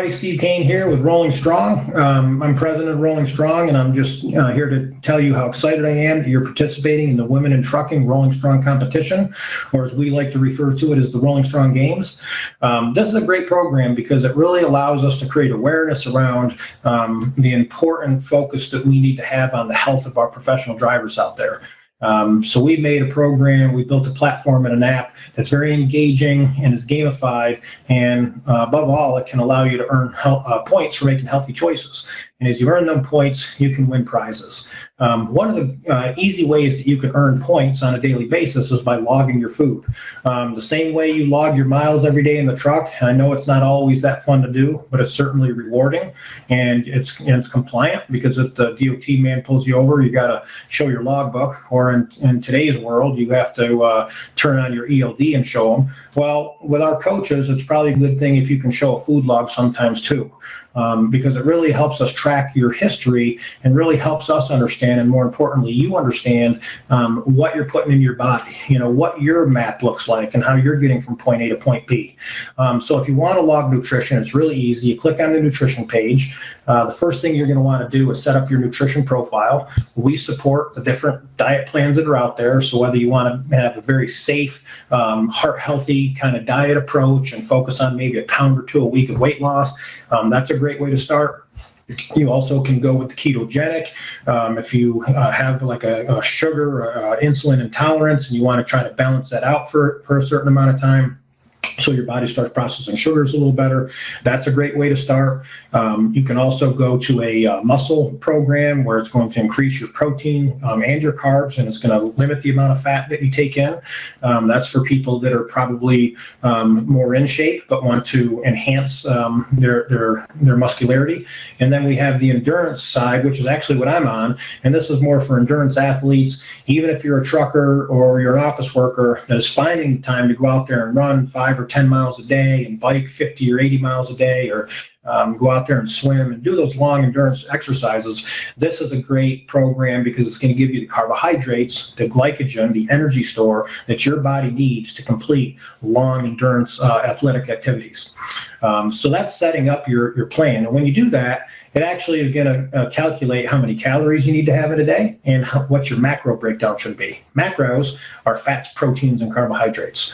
everybody, Steve Kane here with Rolling Strong. I'm president of Rolling Strong, and I'm just here to tell you how excited I am that you're participating in the Women in Trucking Rolling Strong competition, or as we like to refer to it as the Rolling Strong Games. This is a great program because it really allows us to create awareness around the important focus that we need to have on the health of our professional drivers out there. So we made a program, we built a platform and an app that's very engaging and is gamified, and above all, it can allow you to earn points for making healthy choices. And as you earn them points, you can win prizes. One of the easy ways that you can earn points on a daily basis is by logging your food. The same way you log your miles every day in the truck. I know it's not always that fun to do, but it's certainly rewarding, and it's compliant, because if the DOT man pulls you over, you got to show your logbook, or in today's world, you have to turn on your ELD and show them. Well, with our coaches, it's probably a good thing if you can show a food log sometimes too. Because it really helps us track your history and really helps us understand, and more importantly, you understand what you're putting in your body, what your map looks like and how you're getting from point A to point B. So if you want to log nutrition, it's really easy. You click on the nutrition page. The first thing you're going to want to do is set up your nutrition profile. We support the different diet plans that are out there. So whether you want to have a very safe, heart-healthy kind of diet approach and focus on maybe a pound or two a week of weight loss, that's a great way to start. You also can go with the ketogenic. If you have like a sugar or insulin intolerance and you want to try to balance that out for a certain amount of time, so your body starts processing sugars a little better, that's a great way to start. You can also go to a muscle program where it's going to increase your protein and your carbs, and it's going to limit the amount of fat that you take in. That's for people that are probably more in shape but want to enhance their muscularity. And then we have the endurance side, which is actually what I'm on, and this is more for endurance athletes. Even if you're a trucker or you're an office worker that is finding the time to go out there and run 5 or 10 miles a day and bike 50 or 80 miles a day, or go out there and swim and do those long endurance exercises, this is a great program because it's going to give you the carbohydrates, the glycogen, the energy store that your body needs to complete long endurance athletic activities. So that's setting up your plan. And when you do that, it actually is going to calculate how many calories you need to have in a day and what your macro breakdown should be. Macros are fats, proteins, and carbohydrates.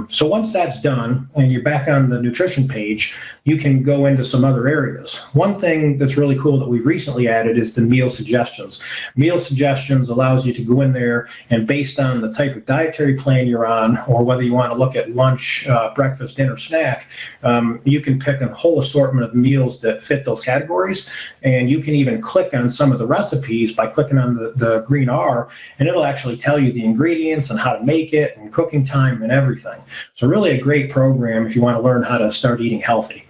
So once that's done and you're back on the nutrition page, you can go into some other areas. One thing that's really cool that we've recently added is the meal suggestions. Meal suggestions allows you to go in there, and based on the type of dietary plan you're on, or whether you want to look at lunch, breakfast, dinner, snack, you can pick a whole assortment of meals that fit those categories. And you can even click on some of the recipes by clicking on the green R, and it'll actually tell you the ingredients and how to make it and cooking time and everything. So really a great program if you want to learn how to start eating healthy.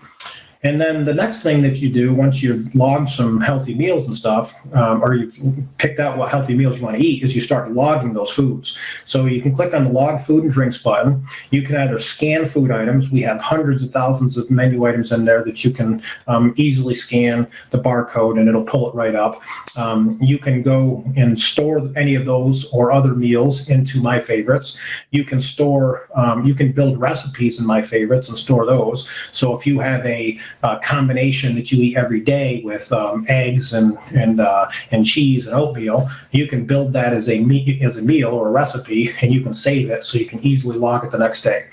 And then the next thing that you do once you've logged some healthy meals and stuff, or you've picked out what healthy meals you want to eat, is you start logging those foods. So you can click on the log food and drinks button. You can either scan food items. We have hundreds of thousands of menu items in there that you can easily scan the barcode and it'll pull it right up. You can go and store any of those or other meals into My Favorites. You can store, you can build recipes in My Favorites and store those. So if you have a combination that you eat every day with eggs and cheese and oatmeal, you can build that as a meal or a recipe, and you can save it so you can easily log it the next day.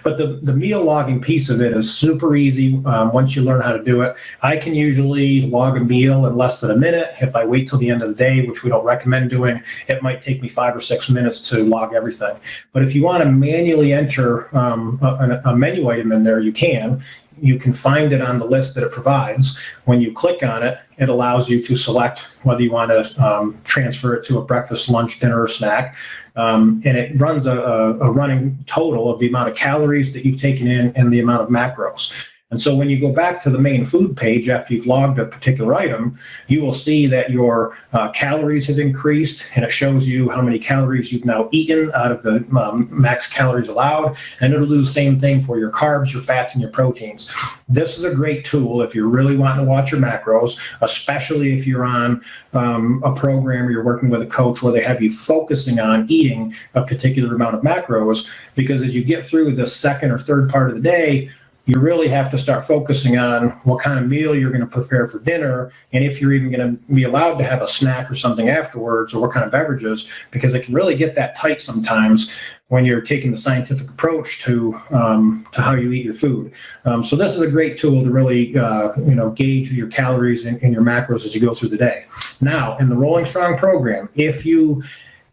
But the meal logging piece of it is super easy once you learn how to do it. I can usually log a meal in less than a minute. If I wait till the end of the day, which we don't recommend doing, it might take me 5 or 6 minutes to log everything. But if you want to manually enter a menu item in there, you can. You can find it on the list that it provides. When you click on it, it allows you to select whether you want to transfer it to a breakfast, lunch, dinner, or snack. And it runs a running total of the amount of calories that you've taken in and the amount of macros. And so when you go back to the main food page after you've logged a particular item, you will see that your calories have increased, and it shows you how many calories you've now eaten out of the max calories allowed, and it'll do the same thing for your carbs, your fats, and your proteins. This is a great tool if you're really wanting to watch your macros, especially if you're on a program or you're working with a coach where they have you focusing on eating a particular amount of macros, because as you get through the second or third part of the day, you really have to start focusing on what kind of meal you're going to prepare for dinner, and if you're even going to be allowed to have a snack or something afterwards, or what kind of beverages, because it can really get that tight sometimes when you're taking the scientific approach to how you eat your food. So this is a great tool to really gauge your calories and your macros as you go through the day. Now, in the Rolling Strong program, if you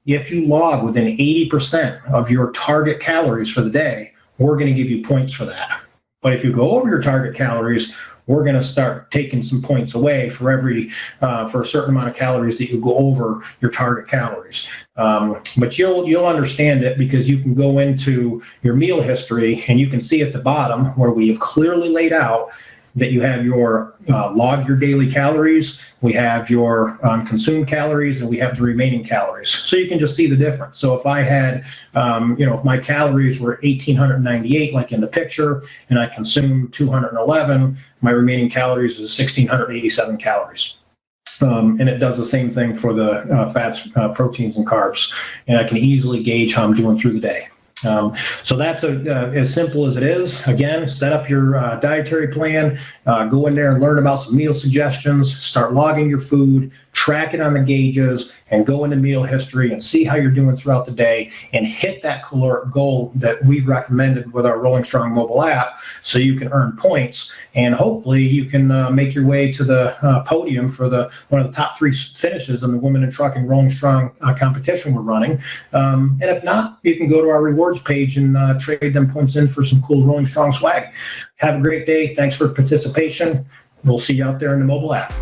log within 80% of your target calories for the day, we're going to give you points for that. But if you go over your target calories, we're going to start taking some points away for a certain amount of calories that you go over your target calories. But you'll understand it, because you can go into your meal history and you can see at the bottom where we have clearly laid out that you have your log your daily calories, we have your consumed calories, and we have the remaining calories. So you can just see the difference. So if I had, if my calories were 1,898, like in the picture, and I consumed 211, my remaining calories is 1,687 calories. And it does the same thing for the fats, proteins, and carbs. And I can easily gauge how I'm doing through the day. So that's as simple as it is. Again, set up your dietary plan, go in there and learn about some meal suggestions, start logging your food, track it on the gauges, and go into meal history and see how you're doing throughout the day, and hit that caloric goal that we've recommended with our Rolling Strong mobile app, so you can earn points, and hopefully you can make your way to the podium for one of the top 3 finishes in the Women in Trucking Rolling Strong competition we're running. And if not, you can go to our rewards page and trade them points in for some cool Rolling Strong swag. Have a great day. Thanks for participation. We'll see you out there in the mobile app.